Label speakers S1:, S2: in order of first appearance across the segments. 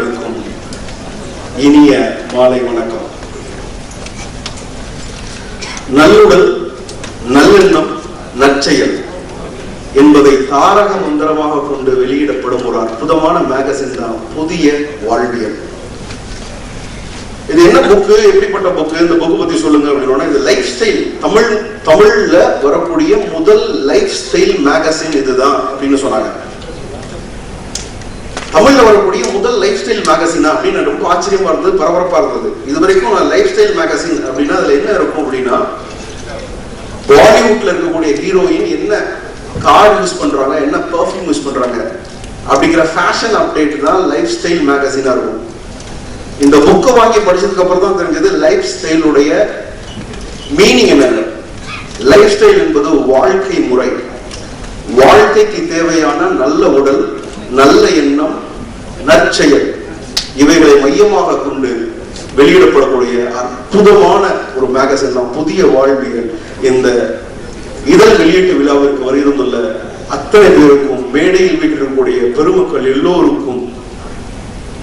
S1: அனைவருக்கும் இனிய மாலை வணக்கம். நல்லுடல், நல்லெண்ணம், நற்செயல் என்பதை தாரக மந்திரமாக கொண்டு வெளியிடப்படும் ஒரு அற்புதமான மேகசின் தான் புதிய வாழ்வியல். இது என்ன புக்கு, எப்படிப்பட்ட புக்கு, இந்த புக்கு பத்தி சொல்லுங்க அப்படின்னா, இது லைஃப் ஸ்டைல், தமிழ்ல வரக்கூடிய முதல் லைஃப் ஸ்டைல் மேகசின் இதுதான் அப்படின்னு சொன்னாங்க. தமிழ்ல வரக்கூடிய முதல் லைஃப் ஸ்டைல் மேகசினா அப்படின்னு ரொம்ப ஆச்சரியமா இருந்தது, பரபரப்பா இருந்தது. இது வரைக்கும் லைஃப் ஸ்டைல் மேகசின் அப்படின்னா அதுல என்ன இருக்கும் அப்படின்னா, பாலிவுட்ல இருக்கக்கூடிய ஹீரோயின் என்ன கார் யூஸ் பண்றாங்க, என்ன பெர்ஃப்யூம் யூஸ் பண்றாங்க அப்படிங்கிற ஃபேஷன் அப்டேட் தான் லைஃப் ஸ்டைல் மேகசினா இருக்கும். இந்த புக்கை வாங்கி படிச்சதுக்கு அப்புறம் தான் தெரிஞ்சது லைஃப் ஸ்டைலுடைய மீனிங் என்ன. லைஃப் ஸ்டைல் என்பது வாழ்க்கை முறை. வாழ்க்கைக்கு தேவையான நல்ல உடல், நல்ல எண்ணம், நற்செயல் இவைகளை மையமாக கொண்டு வெளியிடப்படக்கூடிய அற்புதமான ஒரு மேகசின் தான் புதிய வாழ்வியல். இந்த இதழ் வெளியீட்டு விழாவிற்கு வருகிறதுள்ள அத்தனை பேருக்கும், மேடையில் வீட்டிருக்கக்கூடிய பெருமக்கள் எல்லோருக்கும்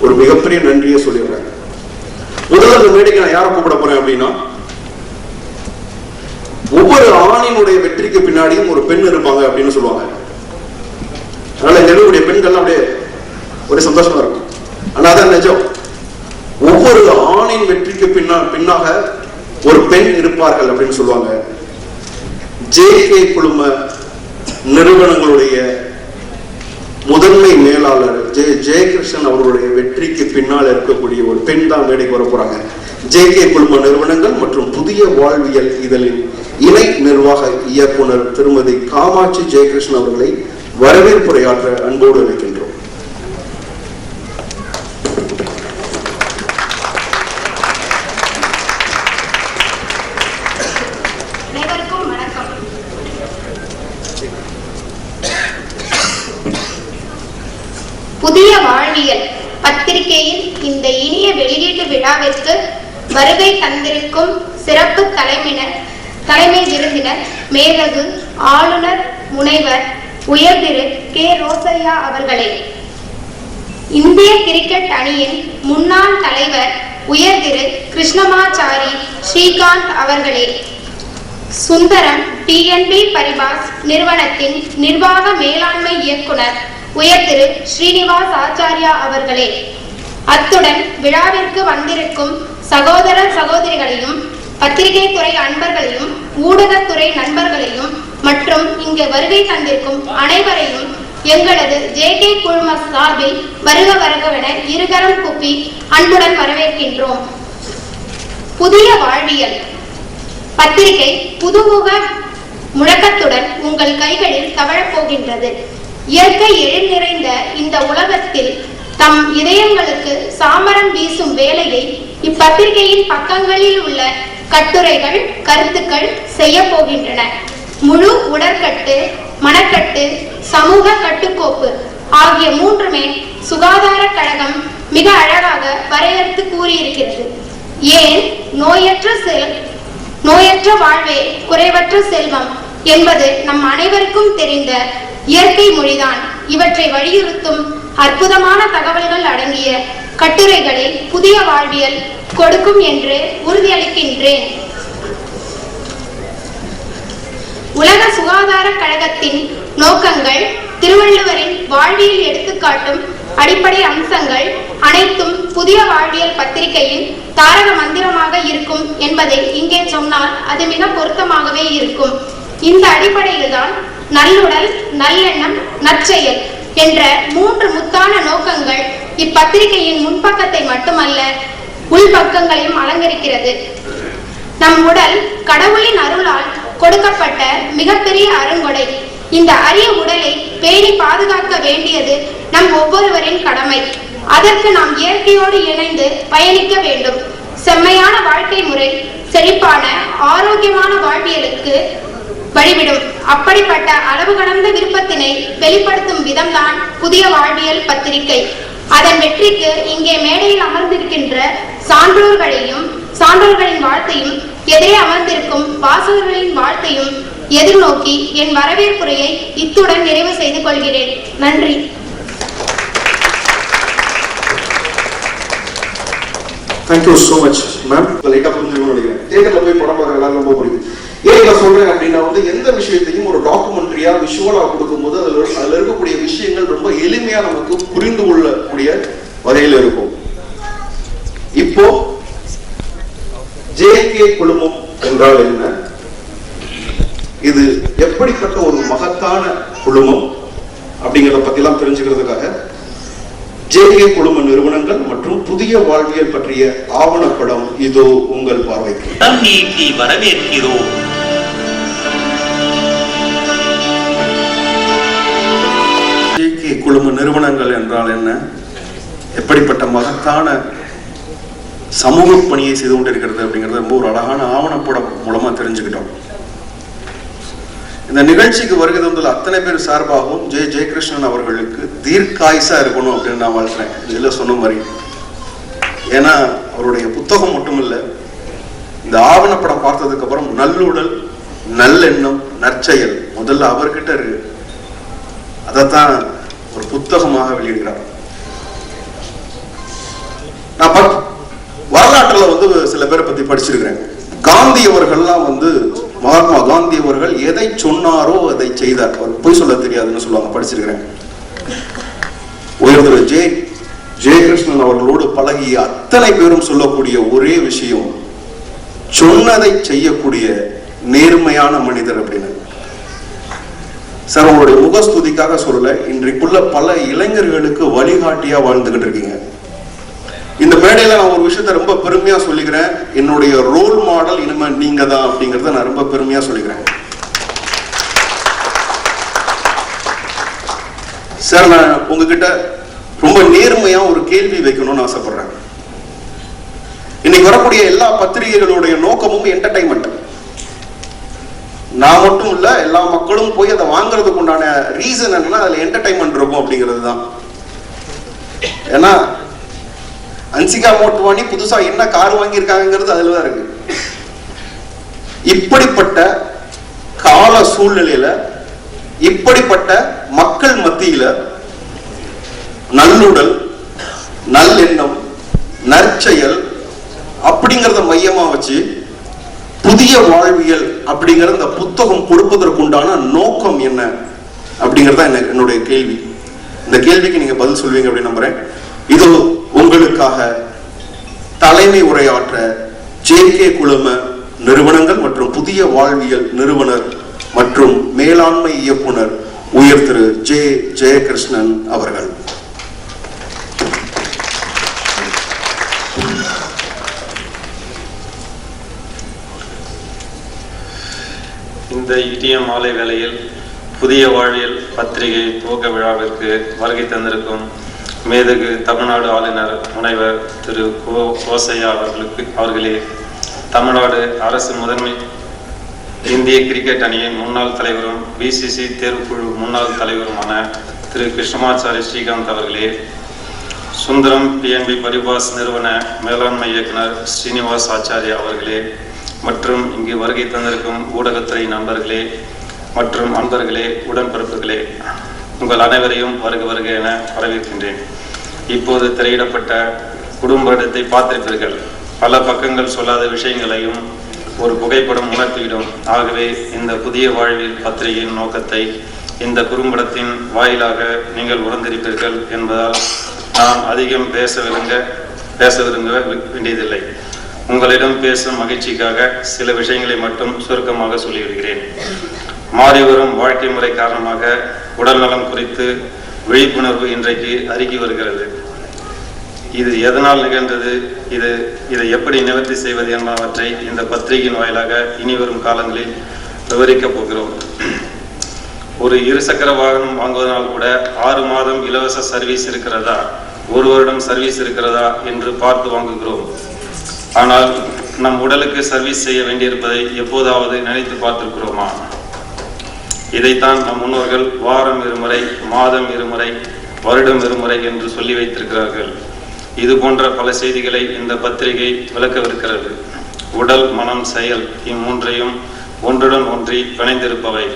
S1: ஒரு மிகப்பெரிய நன்றியை சொல்லிடுறேன். முதல்ல இந்த மேடைக்கு நான் யாரை கூப்பிட போறேன் அப்படின்னா, ஒவ்வொரு ஆணினுடைய வெற்றிக்கு பின்னாடியும் ஒரு பெண் இருப்பாங்க அப்படின்னு சொல்லுவாங்க. அதனால என்னுடைய பெண்கள் அப்படியே ஒரு சந்தோஷமா இருக்கும். ஆனா அதான் நிஜம். ஒவ்வொரு ஆணின் வெற்றிக்கு பின்னாக ஒரு பெண் இருப்பார்கள் அப்படின்னு சொல்லுவாங்க. ஜேகே குழும நிறுவனங்களுடைய முதன்மை மேலாளர் ஜெயகிருஷ்ணன் அவர்களுடைய வெற்றிக்கு பின்னால் இருக்கக்கூடிய ஒரு பெண் தான் மேடைக்கு வர போறாங்க. ஜேகே குழும நிறுவனங்கள் மற்றும் புதிய வாழ்வியல் இதழின் இணை நிர்வாக இயக்குனர் திருமதி காமாட்சி ஜெயகிருஷ்ணன் அவர்களை வரவேற்புரையாற்ற அன்போடு அழைக்கின்றோம்.
S2: புதிய வாழ்வியல் பத்திரிகையின் இந்த இனிய வெளியீட்டு விழாவிற்கு வருகை தந்திருக்கும் சிறப்பு தலைமை விருந்தினர் மேதகு ஆளுநர் முனைவர் உயர்திரு கே. ரோசையா அவர்களே, இந்திய கிரிக்கெட் அணியின் முன்னாள் தலைவர் உயர்திரு கிருஷ்ணமாச்சாரி ஸ்ரீகாந்த் அவர்களே, சுந்தரம் டிஎன்பி பரிபாஸ் நிறுவனத்தின் நிர்வாக மேலாண்மை இயக்குனர் உயர்திரு ஸ்ரீனிவாஸ் ஆச்சாரியா அவர்களே, அத்துடன் விழாவிற்கு வந்திருக்கும் சகோதர சகோதரிகளையும், பத்திரிகை துறை அன்பர்களையும், ஊடகத்துறை நண்பர்களையும் மற்றும் இங்கு வருகை தந்திருக்கும் அனைவரையும் எங்களது ஜேகே குழும சார்பில் வருக வருகவென இருகரம் கூப்பி அன்புடன் வரவேற்கின்றோம். புதிய வாழ்வியல் பத்திரிகை புதுமுக முழக்கத்துடன் உங்கள் கைகளில் தவழப்போகின்றது. இயற்கை எழில் நிறைந்த இந்த உலகத்தில் தம் இதயங்களுக்கு சாமரம் வீசும் வேலையை இப்பத்திரிகையின் பக்கங்களில் உள்ள கட்டுரைகள், கருத்துக்கள் செய்ய போகின்றன. முழு உடற்கட்டு, மனக்கட்டு, சமூக கட்டுக்கோப்பு ஆகிய மூன்றுமே சுகாதார கழகம் மிக அழகாக வரையறுத்து கூறியிருக்கிறது. ஏன் நோயற்ற வாழ்வே குறைவற்ற செல்வம் என்பது நம் அனைவருக்கும் தெரிந்த இயற்கை மொழிதான். இவற்றை வலியுறுத்தும் அற்புதமான தகவல்கள் அடங்கிய கட்டுரைகளை புதிய வாழ்வியல் கொடுக்கும் என்று உறுதியளிக்கின்றேன். உலக சுகாதார கழகத்தின் நோக்கங்கள், திருவள்ளுவரின் வாழ்வியல் எடுத்துக்காட்டும் அடிப்படை அம்சங்கள் அனைத்தும் புதிய வாழ்வியல் பத்திரிகையின் தாரக மந்திரமாக இருக்கும் என்பதை இங்கே சொன்னால் அது மிக பொருத்தமாகவே இருக்கும். இந்த அடிப்படையில்தான் நல்லுடல், நல்லெண்ணம், நற்செயல் என்ற 3 முத்தான நோக்கங்கள் இப்பத்திரிகையின் முன்பக்கத்தை மட்டுமல்ல உள்பக்கங்களையும் அலங்கரிக்கிறது. நம் உடல் கடவுளின் அருளால் கொடுக்கப்பட்ட மிகப்பெரிய அருங்கொடை. இந்த அரிய உடலை பேணி பாதுகாக்க வேண்டியது நம் ஒவ்வொருவரின் கடமை. அதற்கு நாம் இயற்கையோடு இணைந்து பயணிக்க வேண்டும். செம்மையான வாழ்க்கை முறை செழிப்பான ஆரோக்கியமான வாழ்வியலுக்கு வழிவிடும். அப்படிப்பட்ட அளவு கடந்த விருப்பத்தினை வெளிப்படுத்தும் விதம்தான் புதிய வாழ்வியல் பத்திரிகை. அதன் வெற்றிக்கு இங்கே மேடையில் அமர்ந்திருக்கின்ற சான்றோர்களின் வாழ்த்தையும், எதிரே அமர்ந்திருக்கும் வாசகர்களின் வாழ்த்தையும் எதிர்நோக்கி என் வரவேற்புரையை இத்துடன் நிறைவு செய்து கொள்கிறேன். நன்றி.
S1: Thank you so much ma'am. லைட்டாக புரிஞ்சுக்கணும்னு நினைக்கிறேன். தியேட்டரில் போய் படம் பார்க்குற எல்லாரும் ரொம்ப புரியுது. ஏன் நான் சொல்றேன் அப்படின்னா எந்த விஷயத்தையும் ஒரு டாக்குமெண்ட்ரியா விஷுவலா கொடுக்கும்போது அதுல இருக்கக்கூடிய விஷயங்கள் ரொம்ப எளிமையா நமக்கு புரிந்து கொள்ளக்கூடிய வகையில் இருக்கும். இப்போ ஜேகே குழுமம் என்றால் என்ன, இது எப்படிப்பட்ட ஒரு மகத்தான குழுமம் அப்படிங்கிறத பத்தி எல்லாம் தெரிஞ்சுக்கிறதுக்காக ஜேகே குழும நிறுவனங்கள் மற்றும் புதிய வாழ்வியல் பற்றிய ஆவணப்படம் இதோ உங்கள் பார்வைக்கு.
S3: வரவேற்கிறோம்.
S1: ஜேகே குழும நிறுவனங்கள் என்றால் என்ன, எப்படிப்பட்ட மகத்தான சமூக பணியை செய்து கொண்டிருக்கிறது அப்படிங்கிறது ரொம்ப ஒரு அழகான ஆவணப்படம் மூலமா தெரிஞ்சுக்கிட்டோம். இந்த நிகழ்ச்சிக்கு வருகை தந்துள்ள அத்தனை பேர் சார்பாகவும் ஜெயகிருஷ்ணன் அவர்களுக்கு தீர்க்காயுசா இருக்கணும் அப்படின்னு நான் வாழ்த்துறேன். இதுல சொன்ன மாதிரி, ஏன்னா அவருடைய புத்தகம் மட்டும் இல்லை, இந்த ஆவணப்படம் பார்த்ததுக்கு அப்புறம் நல்லுடல், நல்லெண்ணம், நற்செயல் முதல்ல அவர்கிட்ட இருக்கு. அதைத்தான் ஒரு புத்தகமாக வெளியிடுகிறார். நான் வரலாற்றுல சில பேரை பத்தி படிச்சிருக்கிறேன். காந்தி அவர்கள்லாம் மகாத்மா காந்தி அவர்கள் எதை சொன்னாரோ அதை செய்தார். அவர் பொய் சொல்ல தெரியாதுன்னு சொல்லுவாங்க, படிச்சிருக்கிறேன். உயர்திரு ஜெயகிருஷ்ணன் அவர்களோடு பழகிய அத்தனை பேரும் சொல்லக்கூடிய ஒரே விஷயம், சொன்னதை செய்யக்கூடிய நேர்மையான மனிதர் அப்படின்னு. சார், உங்களுடைய முகஸ்துதிக்காக சொல்லல, இன்றைக்குள்ள பல இளைஞர்களுக்கு வழிகாட்டியா வாழ்ந்துகிட்டு இருக்கீங்க. இந்த மேடையில நான் ஒரு விஷயத்த ரொம்ப பெருமையா சொல்லிக்கிறேன். என்னுடைய ரோல் மாடல் இனிமே நீங்க தான் அப்படிங்கறத நான் ரொம்ப பெருமையா சொல்லிக்கிறேன். சார், நான் உங்ககிட்ட ரொம்ப நேர்மையா ஒரு கேள்வி வைக்கணும்னு ஆசைப்படுறேன். இன்னைக்கு வரக்கூடிய எல்லா பத்திரிகைகளுடைய நோக்கமும் என்டர்டைன்மெண்ட். நான் மட்டும் இல்ல, எல்லா மக்களும் போய் அதை வாங்குறதுக்கு உண்டான ரீசன் என்னன்னா அதுல என்டர்டைன்மெண்ட் இருக்கும் அப்படிங்கிறது தான். ஏன்னா அன்சிகா மோட்வானி புதுசா என்ன கார் வாங்கியிருக்காங்கிறது அதுலதான் இருக்கு. இப்படிப்பட்ட கால சூழ்நிலையில, இப்படிப்பட்ட மக்கள் மத்தியில நல்லுடல், நல்லெண்ணம், நற்செயல் அப்படிங்கறத மையமா வச்சு புதிய வாழ்வியல் அப்படிங்கிற இந்த புத்தகம் கொடுப்பதற்குண்டான நோக்கம் என்ன அப்படிங்கறத என்னுடைய கேள்வி. இந்த கேள்விக்கு நீங்க பதில் சொல்வீங்க அப்படின்னு நம்புறேன். இது உங்களுக்காக தலைமை உரையாற்ற ஜேகே குழும நிறுவனங்கள் மற்றும் புதிய வாழ்வியல் நிறுவனர் மற்றும் மேலாண்மை இயக்குனர் உயர் திரு ஜெயகிருஷ்ணன் அவர்கள்.
S4: இந்த இடிய மாலை வேளையில் புதிய வாழ்வியல் பத்திரிகை துவக்க விழாவிற்கு வருகை தந்திருக்கும் மேதகு தமிழ்நாடு ஆளுநர் முனைவர் திரு கோசையா அவர்களே, தமிழ்நாடு அரசு முதன்மை இந்திய கிரிக்கெட் அணியின் முன்னாள் தலைவரும் பிசிசி தேர்வுக்குழு முன்னாள் தலைவருமான திரு கிருஷ்ணமாச்சாரி ஸ்ரீகாந்த் அவர்களே, சுந்தரம் பிஎன்பி பரிபாஸ் நிறுவன மேலாண்மை இயக்குனர் ஸ்ரீனிவாஸ் ஆச்சாரியா அவர்களே, மற்றும் இங்கு வருகை தந்திருக்கும் ஊடகத்துறை நண்பர்களே மற்றும் அன்பர்களே, உடன்பிறப்புகளே, உங்கள் அனைவரையும் வருக என வரவேற்கின்றேன். இப்போது திரையிடப்பட்ட குடும்பத்தை பார்த்திருப்பீர்கள். பல பக்கங்கள் சொல்லாத விஷயங்களையும் ஒரு புகைப்படம் உணர்த்திவிடும். ஆகவே இந்த புதிய வாழ்வில் பத்திரிகையின் நோக்கத்தை இந்த குறும்படத்தின் வாயிலாக நீங்கள் உணர்ந்திருப்பீர்கள் என்பதால் நான் அதிகம் பேச விரும்ப வேண்டியதில்லை. உங்களிடம் பேசும் மகிழ்ச்சிக்காக சில விஷயங்களை மட்டும் சுருக்கமாக சொல்லிவிடுகிறேன். மாறிவரும் வாழ்க்கை முறை காரணமாக உடல் நலம் குறித்து விழிப்புணர்வு இன்றைக்கு அருகி வருகிறது. இது எதனால் நிகழ்ந்தது, இதை எப்படி நிவர்த்தி செய்வது என்பவற்றை இந்த பத்திரிகையின் வாயிலாக இனி வரும் காலங்களில் விவரிக்கப் போகிறோம். ஒரு இருசக்கர வாகனம் வாங்குவதனால் கூட 6 மாதம் இலவச சர்வீஸ் இருக்கிறதா, 1 வருடம் சர்வீஸ் இருக்கிறதா என்று பார்த்து வாங்குகிறோம். ஆனால் நம் உடலுக்கு சர்வீஸ் செய்ய வேண்டியிருப்பதை எப்போதாவது நினைத்து பார்த்திருக்கிறோமா? இதைத்தான் நம் முன்னோர்கள் வாரம் 2 முறை, மாதம் 2 முறை, வருடம் 1 முறை என்று சொல்லி வைத்திருக்கிறார்கள். இது போன்ற பல செய்திகளை இந்த பத்திரிகை விளக்கவிருக்கிறது. உடல், மனம், செயல் இம்மூன்றையும் ஒன்றுடன் ஒன்றி பிணைந்திருப்பவை.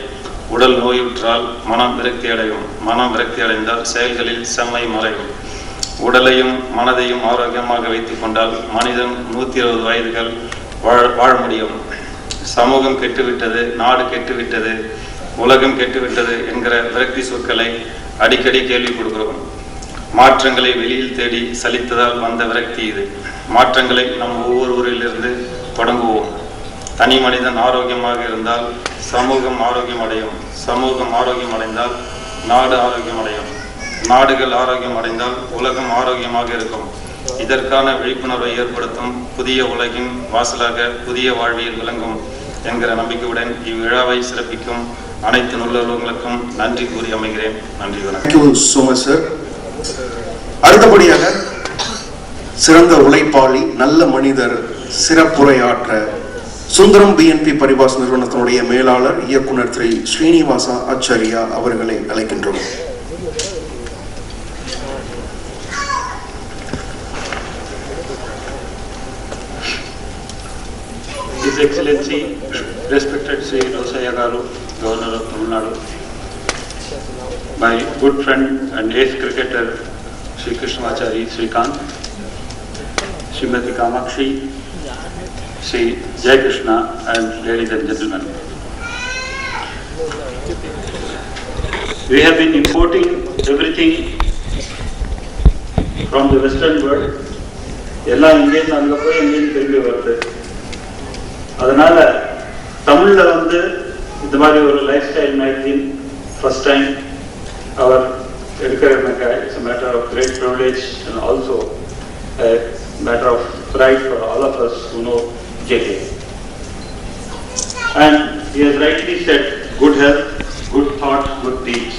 S4: உடல் நோயுற்றால் மனம் விரக்தி அடையும், மனம் விரக்தி அடைந்தால் செயல்களில் செம்மை மறையும். உடலையும் மனதையும் ஆரோக்கியமாக வைத்துக் கொண்டால் மனிதன் 120 வயதுகள் வாழ முடியும். சமூகம் கெட்டுவிட்டது, நாடு கெட்டுவிட்டது, உலகம் கெட்டுவிட்டது என்கிற விரக்தி சொற்களை அடிக்கடி கேள்வி கொடுக்கிறோம். மாற்றங்களை வெளியில் தேடி சலித்ததால் வந்த விரக்தி இது. மாற்றங்களை நம் ஒவ்வொருவரிலிருந்து தொடங்குவோம். தனி மனிதன் ஆரோக்கியமாக இருந்தால் சமூகம் ஆரோக்கியம் அடையும். சமூகம் ஆரோக்கியம் அடைந்தால் நாடு ஆரோக்கியம் அடையும். நாடுகள் ஆரோக்கியம் அடைந்தால் உலகம் ஆரோக்கியமாக இருக்கும். இதற்கான விழிப்புணர்வை ஏற்படுத்தும் புதிய உலகின் வாசலாக புதிய வாழ்வியல் விளங்கும் என்கிற நம்பிக்கையுடன் இவ்விழாவை சிறப்பிக்கும் அனைத்து நல்லுறவுகளுக்கும் நன்றி கூறி அமைகிறேன். நன்றி, வணக்கம்.
S1: அடுத்தபடியாக சிறந்த உழைப்பாளி, நல்ல மனிதர், சிறப்புரையாற்ற சுந்தரம் பிஎன்பி பரிவாஸ் நிறுவனத்தினுடைய மேலாளர் இயக்குனர் திரு ஸ்ரீனிவாசா ஆச்சாரியா அவர்களை அழைக்கின்றோம்.
S5: His Excellency, respected Sri Rosaya Garu, Governor of Tamil Nadu, my good friend and ace cricketer Sri Krishnamachari Srikant, Srimati Kamakshi, Sri Jai Krishna, and ladies and gentlemen. We have been importing everything from the Western world. எல்லாம் இங்கேருந்து அங்கே போய் எங்கேருந்து திரும்பி வருது. அதனால தமிழ்ல இந்த மாதிரி ஒரு lifestyle magazine first time அவர் எடுக்கிறதுனாக்க it's a matter of great privilege and also a matter of pride for all of us who know JK. And he has rightly said, good health, good thought, good deeds.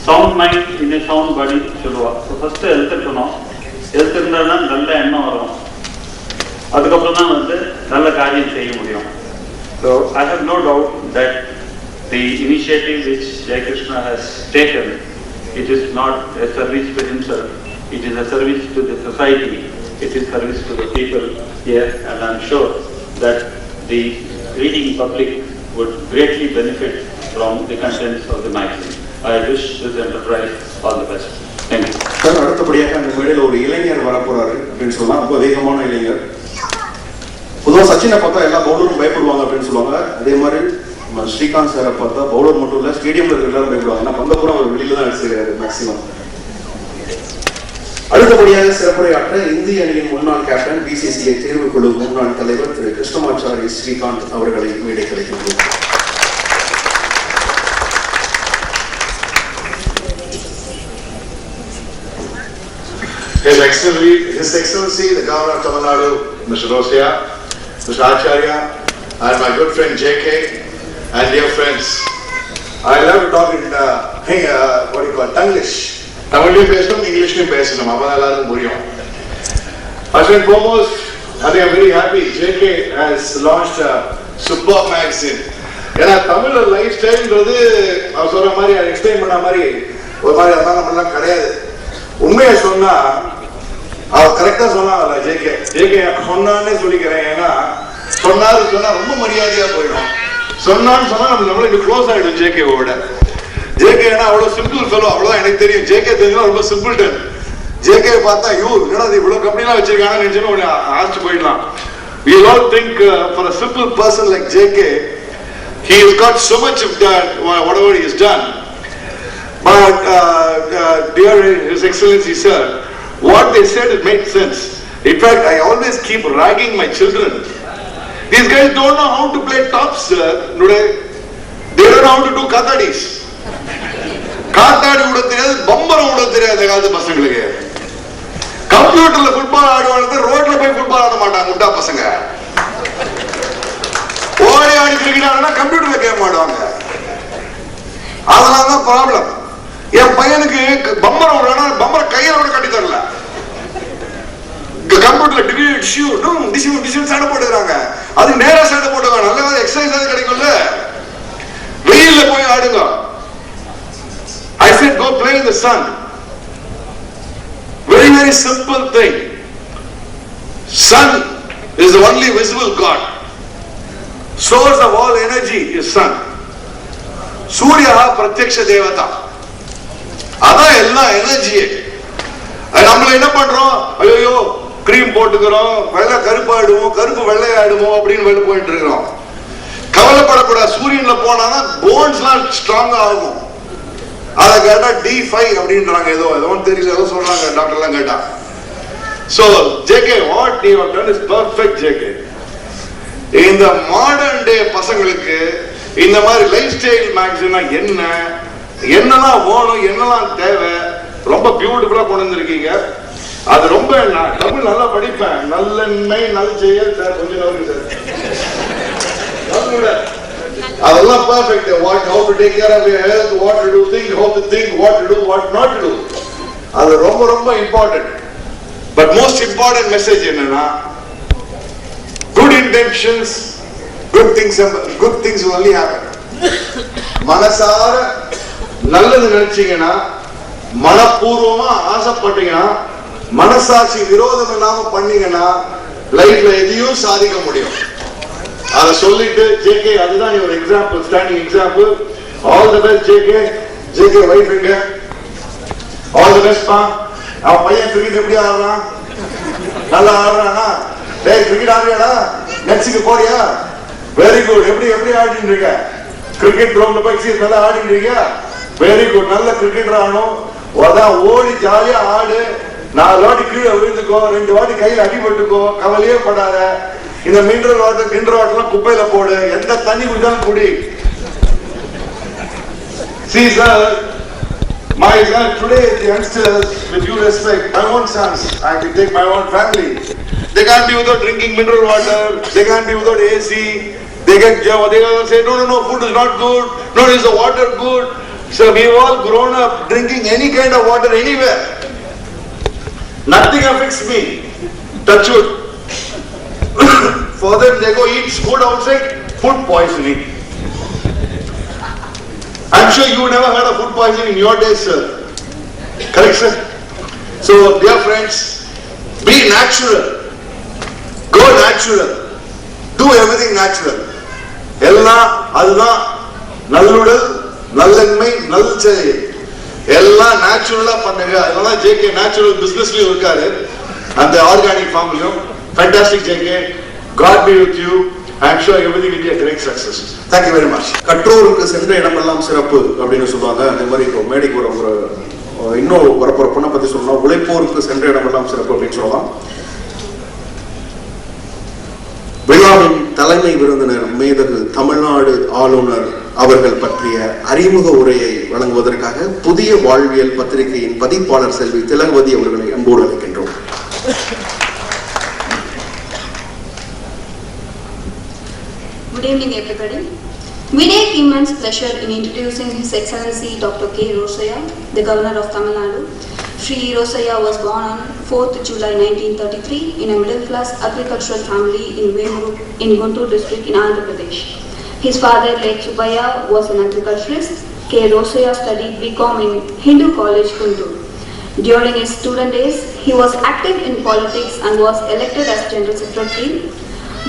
S5: Sound mind in a sound body சொல்லுவா. So first health இருக்கணும். Health இருந்தால் தான் நல்ல எண்ணம் வரும். அதுக்கப்புறம் தான் நல்ல காரியம் செய்ய முடியும். So I have no doubt that the initiative which Jai Krishna has taken, it is not a service to himself, it is a service to the society, it is service to the people here, and I am sure that the reading public would greatly benefit from the contents of the magazine. I wish this enterprise all the best. Thank you.
S1: அடுத்தபடியாக அந்த மேடையில் ஒரு இளைஞர் வரப்போறாரு அப்படின்னு சொல்லலாம். ரொம்ப வேகமான இளைஞர். பொதுவாக சச்சினை பார்த்தா எல்லா பவுலரும் பயப்படுவாங்க அப்படின்னு சொல்லுவாங்க. அதே மாதிரி ஸ்ரீகாந்த் சாரை பார்த்தா பவுலர் மட்டும் இல்லை, ஸ்டேடியம்ல இருக்கிற எல்லாரும் பயப்படுவாங்க. ஏன்னா பந்தபுரம் அவர் வெளியில தான் அடிச்சிருக்காரு மேக்சிமம். அடுத்தபடியாக சிறப்புரையாற்ற இந்திய அணியின் முன்னாள் கேப்டன், பிசிசிஐ தேர்வு குழு முன்னாள் தலைவர் திரு கிருஷ்ணமாச்சாரி ஸ்ரீகாந்த் அவர்களை மேடை கிடைக்கின்றோம்.
S6: His Excellency, the Governor of Tamil Nadu, Mr. Rosaya, Mr. Acharya, and my good friend JK, and dear friends, I love to talk in what do you call Tanglish. Tamiliyum பேசணும், இங்கிலீஷ்லயும் பேசணும், அப்பதான் எல்லாருக்கும் புரியும். First and foremost, I think I'm very happy JK has launched a superb magazine. ஏன்னா Tamil life ஸ்டைல்ன்றது அவர் சொல்ற மாதிரி explain பண்ண மாதிரி ஒரு மாதிரி அதான் நம்மளாம் கிடையாது. உண்மையை சொன்னா அவர் கரெக்டா சொன்னாங்கல்ல ஜேகே சொன்னான்னே சொல்லிக்கிறேன். ஏன்னா சொன்னா ரொம்ப மரியாதையா போயிடும். சொன்னான்னு சொன்னா நம்மளுக்கு க்ளோஸ் ஆயிடும் ஜேகேவோட. ஜேகே அவ்வளவு சிம்பிள் ஃபெலோ, அவ்வளவுதான் எனக்கு தெரியும். ஜேகே தெரிஞ்சா ரொம்ப சிம்பிள் டன். ஜேகே பார்த்தா என்னடா இவ்வளவு கம்பெனிலாம் வச்சிருக்காங்கன்னு நினைச்சுன்னு ஆச்சு போயிடலாம். We all think for a simple person like JK, he has got so much of that, whatever he has done. But dear His Excellency Sir, what they said, it made sense. In fact, I always keep ragging my children. These guys don't know how to play tops, sir. They don't know how to do kathadis. காத்தாடி விட தெரியாது, பம்பரம் விட தெரியாது காலத்து பசங்களுக்கு. கம்ப்யூட்டர்ல football ஆடுவாங்க, ரோட்ல போய் ஃபுட்பால் ஆட மாட்டாங்க முட்டா பசங்க. ஓடி ஆடி கிரிக்கெட் ஆடுனா கம்ப்யூட்டர்ல கேம் ஆடுவாங்க. அதனாலதான் ப்ராப்ளம். என் பையனுக்கு பம்பரம் விடுறானா பம்பரம் கையில கூட கட்டி தரல. கம்ப்யூட்டர்ல டிசிஷன் சண்டை போட்டுக்கிறாங்க. அது நேரா சண்டை போட்டுவாங்க. நல்ல எக்ஸசைஸ் கிடைக்கும்ல. வெயில்ல போய் ஆடுங்க. I said go play in the sun. Very very simple thing. Sun is the only visible God. Source of all energy is sun. Surya pratyaksha devata. அதான் எல்லா எனர்ஜியே. நம்மள என்ன பண்றோம், ஐயோ கிரீம் போட்டுக்கிறோம், வெள்ளை கருப்பாயிடுவோம், கருப்பு வெள்ளையாயிடுவோம் அப்படின்னு போயிட்டு இருக்கிறோம். கவலைப்படக்கூடாது. சூரியன்ல போனா போன்ஸ்லாம் ஸ்ட்ராங்கா ஆகும். அதை கேட்டா D5 அப்படின்றாங்க, ஏதோ தெரியல, ஏதோ சொல்றாங்க டாக்டர்லாம் கேட்டா. So JK, what you have done is perfect JK. இந்த மாடர்ன் டே பசங்களுக்கு இந்த மாதிரி லைஃப் ஸ்டைல் மேகசினா என்னெல்லாம் வேணும், என்னெல்லாம் தேவை, ரொம்ப பியூட்டிஃபுல்லா கொண்டு வந்திருக்கீங்க. அது ரொம்ப தமிழ் நல்லா படிப்பேன். நல்லெண்ணெய் நல் செயல் சார், கொஞ்சம் நவருங்க சார். அதெல்லாம் perfect. How to take care of your health, what to do, how to think, what to do, what not to do. அது ரொம்ப ரொம்ப important. But most important message என்னன்னா, good intentions, good things will only happen. மனசார நல்லது நினைச்சீங்கன்னா, மனப்பூர்வமா ஆசைப்பட்டீங்கன்னா, மனசாட்சி விரோதம் இல்லாம பண்ணீங்கன்னா லைஃப்ல எதையும் சாதிக்க முடியும். அதை சொல்லிட்டு JK, அதுதான் ஒரு example, standing example. All the best JK wife எங்க? ஆல் தி பெஸ்ட் பா. அவன் பையன் கிரிக்கெட் எப்படி ஆடுறான்? நல்லா ஆடுறானா? டேய் கிரிக்கெட் ஆடுறியாடா? நெக்ஸ்ட்க்கு போறியா? Very good. எப்படி ஆடிட்டு இருக்க? கிரிக்கெட் கிரவுண்ட்ல போய் நல்லா ஆடிட்டு இருக்கியா? Very good. நல்ல கிரிக்கெட்டர் ஆகணும். அதான் ஓடி ஜாலியா ஆடு. 4 வாட்டி கீழே விழுந்துக்கோ, 2 வாட்டி கையில் அடிபட்டுக்கோ, கவலையே படாத. இந்த மினரல் வாட்டர்லாம் குப்பையில போடு, எந்த தண்ணி குடிச்சாலும் குடி. See sir, my son today, the youngsters, with due respect, my own sons, I can take my own family. They can't be without drinking mineral water. They can't be without AC. They say no, food is not good. No, is the water good? So we've all grown up drinking any kind of water anywhere. Nothing affects me. Touch wood. For them, they go eat food outside, food poisoning. I'm sure you never heard of food poisoning in your days, sir. Correct, sir? So, dear friends, be natural. Go natural. Do everything natural. எல்லாம் அதுதான் நல்லுடல், நல்லென்மை, நல் செயல். எல்லாம் நேச்சுரலா பண்ணுங்க. அதனால JK natural பிசினஸ்லயும் இருக்காரு, அந்த organic ஃபார்ம்லயும். Fantastic JK. God be with you. I'm sure everything will be a great success. Thank you very much.
S1: கற்றோருக்கு சென்ற இடமெல்லாம் சிறப்பு அப்படின்னு சொல்லுவாங்க. அதே மாதிரி இப்போ மேடைக்கு ஒரு இன்னும் வரப்போற பொண்ணை பத்தி சொல்லலாம். உழைப்போருக்கு சென்ற இடமெல்லாம் சிறப்பு அப்படின்னு சொல்லலாம். விழாவின் தலைமை விருந்தினர் மேதகு தமிழ்நாடு ஆளுநர் அவர்கள் பற்றிய அறிமுக உரையை வழங்குவதற்காக புதிய வாழ்வியல் பத்திரிகையின் பதிப்பாளர் செல்வி திலகவதி அவர்களை அன்போடு அழைக்கின்றோம்.
S7: Good evening, everybody. We take immense pleasure in introducing His Excellency Dr. K. Rosaiah, the Governor of Tamil Nadu. Shri Rosaiah was born on 4th July 1933 in a middle-class agricultural family in Vemuru in Guntur district in Andhra Pradesh. His father, late Subaya, was an agriculturist. K. Rosaiah studied BCom in Hindu College, Guntur. During his student days, he was active in politics and was elected as General Secretary,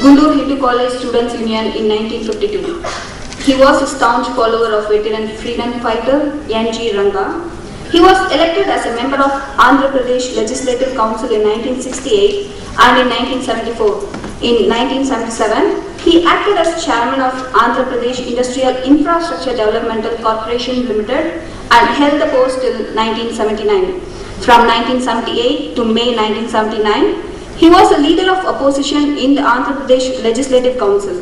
S7: Guntur Hindu College Students Union in 1952. He was a staunch follower of veteran freedom fighter N.G. Ranga. He was elected as a member of Andhra Pradesh Legislative Council in 1968 and in 1974. In 1977, he acted as chairman of Andhra Pradesh Industrial Infrastructure Developmental Corporation Limited and held the post till 1979. From 1978 to May 1979, he was a leader of opposition in the Andhra Pradesh Legislative Council.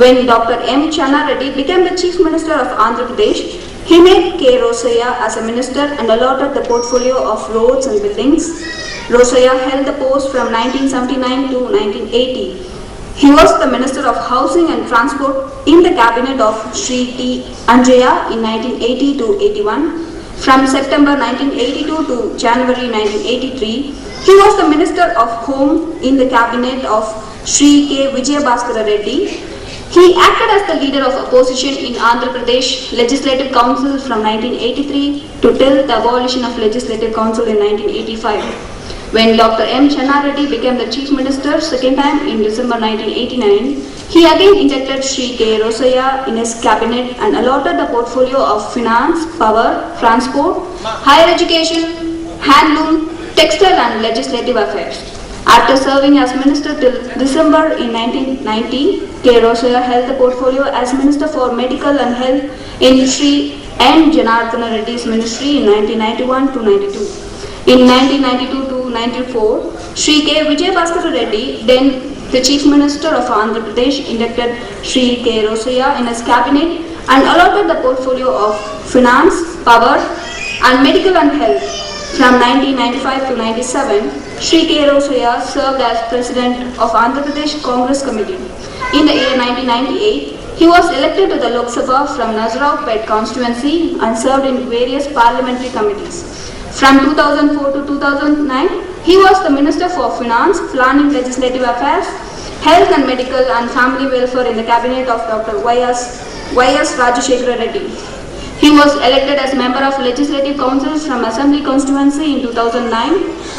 S7: When Dr. M. Channa Reddy became the Chief Minister of Andhra Pradesh, he made K. Rosaiah as a minister and allotted the portfolio of roads and buildings. Rosaiah held the post from 1979 to 1980. He was the Minister of Housing and Transport in the cabinet of Sri T. Anjaya in 1980 to 81. From September 1982 to January 1983, he was the Minister of Home in the cabinet of Sri K. Vijayabhaskara Reddy. He acted as the leader of opposition in Andhra Pradesh Legislative Council from 1983 to till the abolition of Legislative Council in 1985. When Dr. M. Channa Reddy became the Chief Minister second time in December 1989, he again inducted Sri K. Rosaiah in his cabinet and allotted the portfolio of finance, power, transport, higher education, handloom, Textile and Legislative Affairs. After serving as Minister till December in 1990, K. Rosaya held the portfolio as Minister for Medical and Health in Sri N. Janardana Reddy's ministry in 1991 to 92. In 1992 to 94, Sri K. Vijay Bhaskar Reddy, then the Chief Minister of Andhra Pradesh, inducted Sri K. Rosaya in his cabinet and allotted the portfolio of Finance, Power and Medical and Health. From 1995 to 97, Sri K. Rosaya served as President of Andhra Pradesh Congress Committee. In the year 1998, he was elected to the Lok Sabha from Nazaraupet constituency and served in various parliamentary committees. From 2004 to 2009, he was the Minister for Finance, Planning, Legislative Affairs, Health and Medical and Family Welfare in the cabinet of Dr. Y.S. Rajashekara Reddy. He was elected as member of Legislative Councils from Assembly constituency in 2009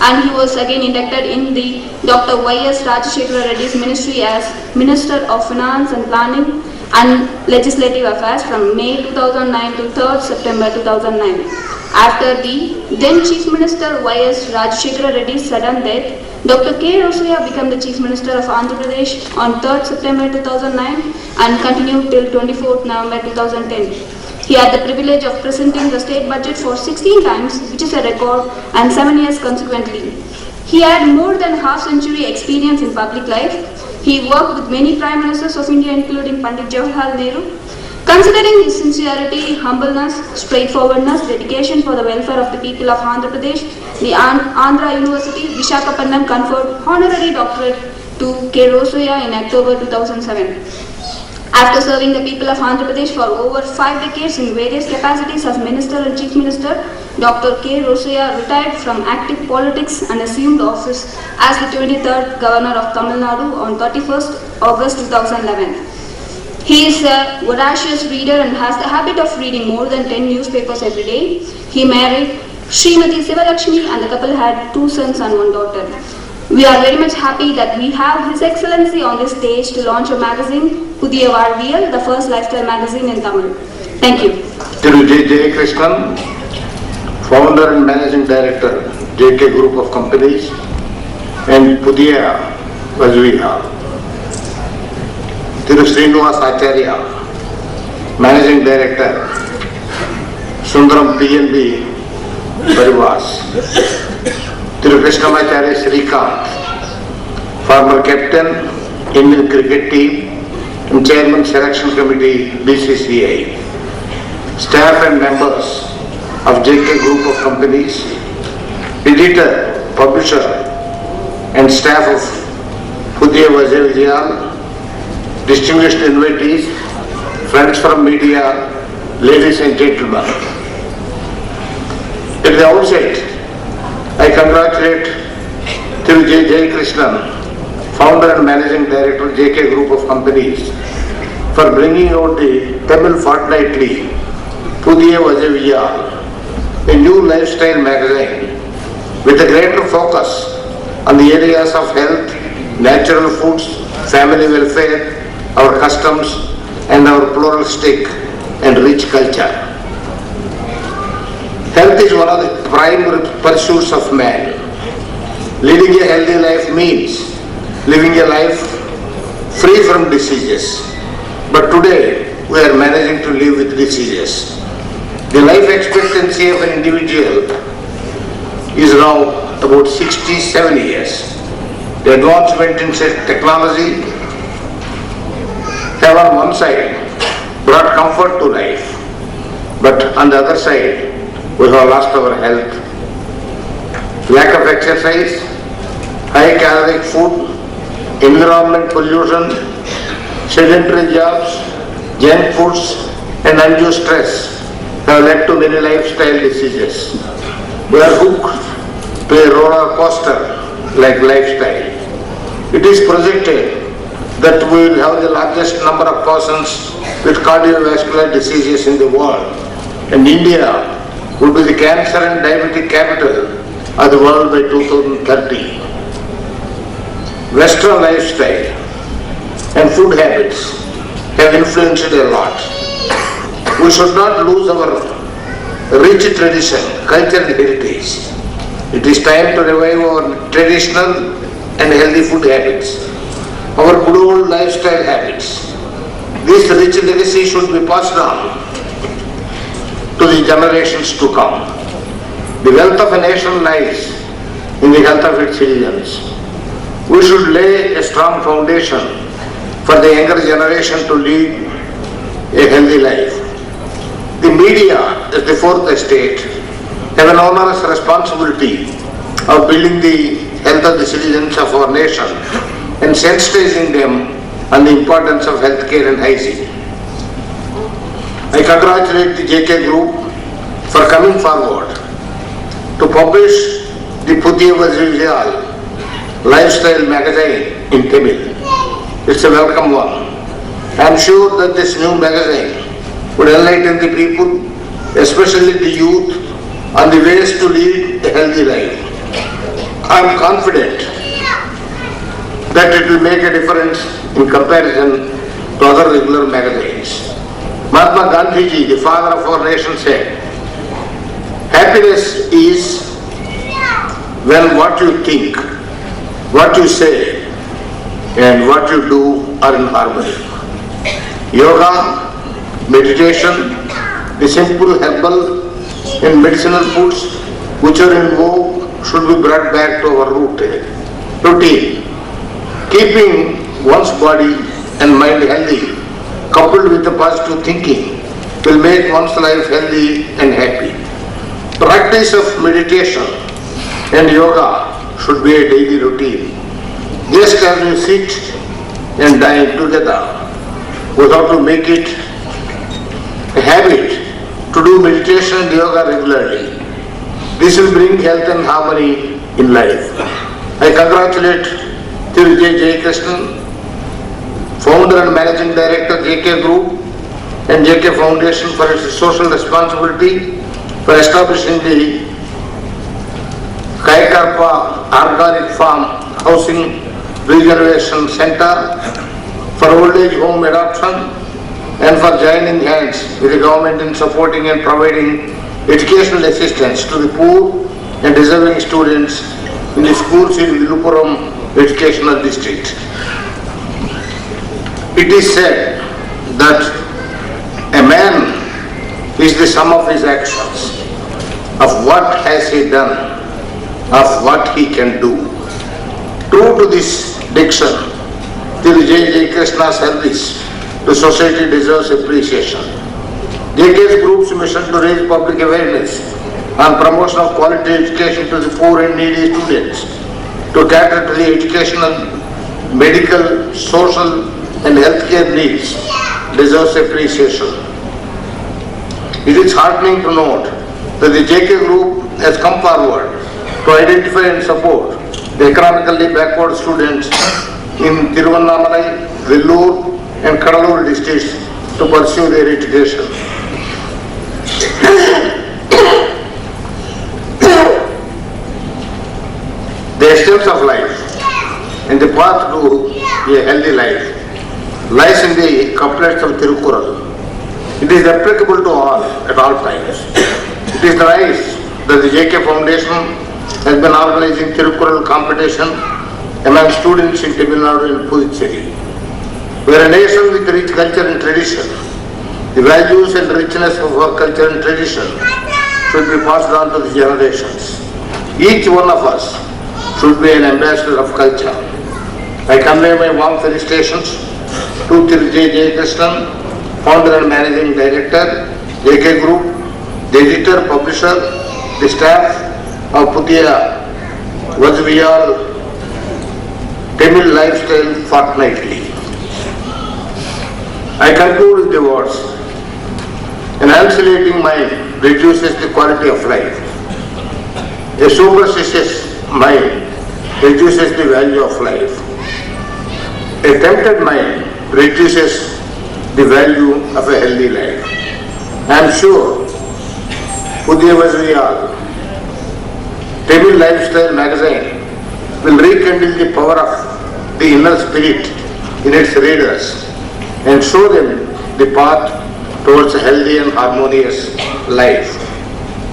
S7: and he was again inducted in the Dr. Y.S. Rajashekara Reddy's ministry as Minister of Finance and Planning and Legislative Affairs from May 2009 to 3rd September 2009. After the then Chief Minister Y.S. Rajashekara Reddy's sudden death, Dr. K. Rosaya became the Chief Minister of Andhra Pradesh on 3rd September 2009 and continued till 24th November 2010. He had the privilege of presenting the state budget for 16 times, which is a record, and 7 years consequently. He had more than half-century experience in public life. He worked with many Prime Ministers of India, including Pandit Jawaharlal Nehru. Considering his sincerity, humbleness, straightforwardness, dedication for the welfare of the people of Andhra Pradesh, the Andhra University, Visakhapatnam conferred honorary doctorate to K. Rosaya in October 2007. After serving the people of Andhra Pradesh for over 5 decades in various capacities as Minister and Chief Minister, Dr. K. Rosaya retired from active politics and assumed office as the 23rd Governor of Tamil Nadu on 31st August 2011. He is a voracious reader and has the habit of reading more than 10 newspapers every day. He married Srimati Sivalakshmi and the couple had 2 sons and 1 daughter. We are very much happy that we have His Excellency on this stage to launch a magazine, Pudhiya Vaalviyal, the first lifestyle magazine in Tamil. Thank you.
S6: Thiru J. Krishnan, Founder and Managing Director, JK Group of Companies, and Pudhiya Vaalviyal. Thiru Srinivas Acharya, Managing Director, Sundaram PNB Parivas. Thiru Krishnamacharya Srikanth, former captain, Indian cricket team, and Chairman Selection Committee, BCCI. Staff and members of JK Group of Companies, editor, publisher, and staff of Pudhiya Vaalviyal, distinguished invitees, friends from media, ladies and gentlemen. At the outset, I congratulate Thiru J. Krishnan, Founder and Managing Director, JK Group of Companies, for bringing out the Tamil Fortnightly, Pudhiya Vaalviyal, a new lifestyle magazine with a greater focus on the areas of health, natural foods, family welfare, our customs, and our pluralistic and rich culture. Health is one of the primary pursuits of man. Leading a healthy life means living a life free from diseases. But today, we are managing to live with diseases. The life expectancy of an individual is now about 67 years. The advancement in technology have on one side brought comfort to life, but on the other side, we have lost our health. Lack of exercise, high caloric food, environment pollution, sedentary jobs, junk foods, and undue stress have led to many lifestyle diseases. We are hooked to a roller coaster like lifestyle. It is projected that we will have the largest number of persons with cardiovascular diseases in the world, and India would be the cancer and diabetic capital of the world by 2030. Western lifestyle and food habits have influenced a lot. We should not lose our rich tradition, culture and heritage.
S8: It is time to revive our traditional and healthy food habits, our good old lifestyle habits. This rich legacy should be passed on to the generations to come. The wealth of a nation lies in the health of its citizens. We should lay a strong foundation for the younger generation to lead a healthy life. The media, as the fourth estate, have an onerous responsibility of building the health of the citizens of our nation and sensitizing them on the importance of healthcare and hygiene. I congratulate the JK Group for coming forward to publish the Puthiya Vazhvijal lifestyle magazine in Tamil. It's a welcome one. I am sure that this new magazine would enlighten the people, especially the youth, on the ways to lead a healthy life. I am confident that it will make a difference in comparison to other regular magazines. Mahatma Gandhi ji, the father of our nation, said, "Happiness is when what you think, what you say, and what you do are in harmony." Yoga, meditation, the simple herbal and medicinal foods which are in vogue should be brought back to our routine. Keeping one's body and mind healthy, coupled with the positive thinking, will make one's life healthy and happy. Practice of meditation and yoga should be a daily routine. Just as you sit and dine together, we have to make it a habit to do meditation and yoga regularly. This will bring health and harmony in life. I congratulate Thiru J. Krishnan, founder and managing director JK Group and JK Foundation for its social responsibility for establishing the Kaikarpa Organic Farm Housing Regeneration Center for old age home adoption and for joining hands with the government in supporting and providing educational assistance to the poor and deserving students in the schools in Viluppuram Educational District. It is said that a man is the sum of his actions, of what has he done, of what he can do. True to this diction, Thiru J. Krishna's service to society deserves appreciation. JK's group's mission to raise public awareness on promotion of quality education to the poor and needy students, to cater to the educational, medical, social and healthcare needs deserves appreciation. It is heartening to note that the JK Group has come forward to identify and support the economically backward students in Tiruvannamalai, Vellore and Kadalur districts to pursue their education. The essence of life and the path to a healthy life lies in the couplets of Tirukkural. It is applicable to all at all times. It is nice that the JK Foundation has been organizing Tirukkural competition among students in Tamil Nadu and Puducherry. We are a nation with rich culture and tradition. The values and richness of our culture and tradition should be passed on to the generations. Each one of us should be an ambassador of culture. I convey my warm felicitations to Thiru J. Krishnan, founder and managing director, JK Group, the editor, publisher, the staff of Puthiya Vazhvijal Tamil Lifestyle Fortnightly. I conclude with the words, an insulating mind reduces the quality of life. A superstitious mind reduces the value of life. A tempted mind reduces the value of a healthy life. I am sure Puthiya Vazhvijal Tamil Lifestyle magazine will rekindle the power of the inner spirit in its readers and show them the path towards a healthy and harmonious life.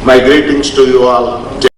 S8: My greetings to you all. Jai